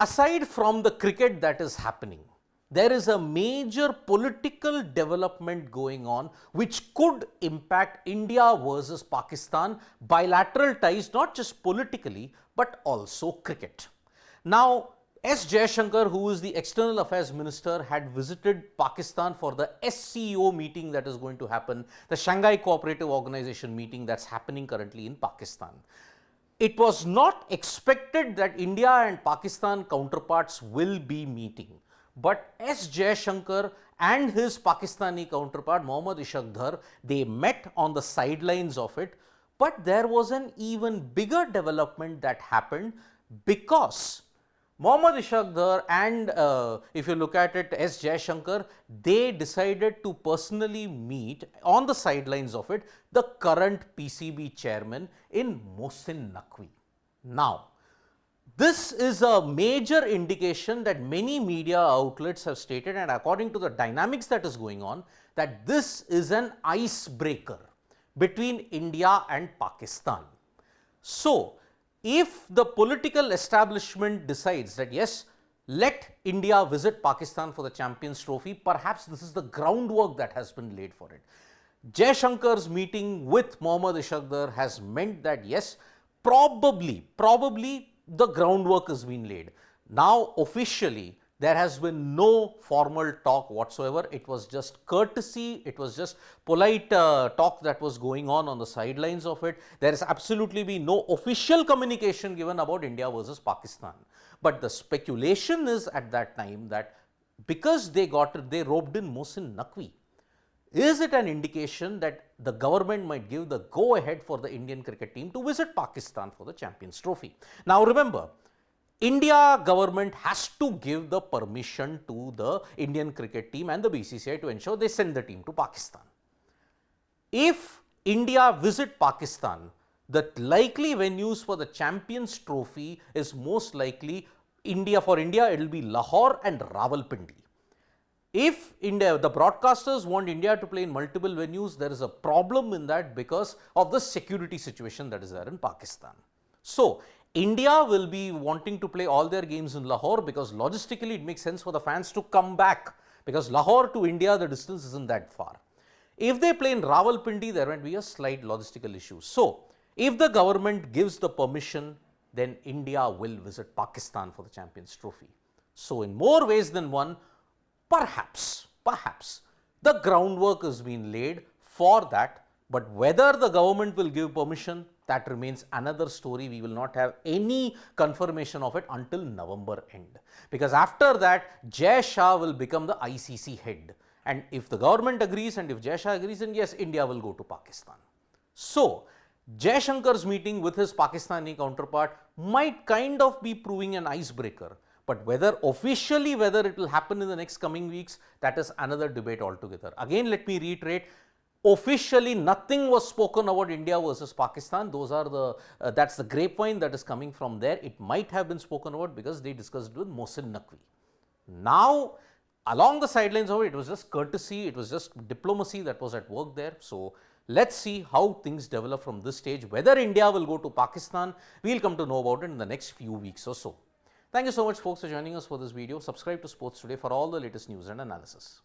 aside from the cricket that is happening, there is a major political development going on which could impact India versus Pakistan bilateral ties, not just politically but also cricket. Now, Jaishankar, who is the External Affairs Minister, had visited Pakistan for the SCO meeting that is going to happen, the Shanghai Cooperative Organization meeting that's happening currently in Pakistan. It was not expected that India and Pakistan counterparts will be meeting. But Jaishankar and his Pakistani counterpart Mohammad Ishamdar, they met on the sidelines of it. But there was an even bigger development that happened because Mohammad Ishamdar and if you look at it, Jaishankar, they decided to personally meet on the sidelines of it the current PCB chairman in Mohsin Naqvi. Now, this is a major indication that many media outlets have stated, and according to the dynamics that is going on, that this is an icebreaker between India and Pakistan. So, if the political establishment decides that yes, let India visit Pakistan for the Champions Trophy, perhaps this is the groundwork that has been laid for it. Jaishankar's meeting with Mohammad Ishamdar has meant that yes, probably the groundwork has been laid. Now officially there has been no formal talk whatsoever. It was just courtesy, it was just polite talk that was going on the sidelines of it. There has absolutely been no official communication given about India versus Pakistan. But the speculation is at that time that because they roped in Mohsin Naqvi, is it an indication that the government might give the go-ahead for the Indian cricket team to visit Pakistan for the Champions Trophy? Now remember, India government has to give the permission to the Indian cricket team and the BCCI to ensure they send the team to Pakistan. If India visit Pakistan, the likely venues for the Champions Trophy is most likely for India, it will be Lahore and Rawalpindi. If India, the broadcasters want India to play in multiple venues, there is a problem in that because of the security situation that is there in Pakistan. So, India will be wanting to play all their games in Lahore because logistically it makes sense for the fans to come back, because Lahore to India, the distance isn't that far. If they play in Rawalpindi, there might be a slight logistical issue. So, if the government gives the permission, then India will visit Pakistan for the Champions Trophy. So, in more ways than one, perhaps the groundwork has been laid for that, but whether the government will give permission, that remains another story. We will not have any confirmation of it until November end, because after that Jai Shah will become the ICC head, and if the government agrees and if Jai Shah agrees, then yes, India will go to Pakistan. So, Jaishankar's meeting with his Pakistani counterpart might kind of be proving an icebreaker. But whether it will happen in the next coming weeks, that is another debate altogether. Again, let me reiterate, officially nothing was spoken about India versus Pakistan. Those are that's the grapevine that is coming from there. It might have been spoken about because they discussed it with Mohsin Naqvi. Now, along the sidelines of it was just courtesy, it was just diplomacy that was at work there. So, let's see how things develop from this stage. Whether India will go to Pakistan, we'll come to know about it in the next few weeks or so. Thank you so much folks for joining us for this video. Subscribe to Sports Today for all the latest news and analysis.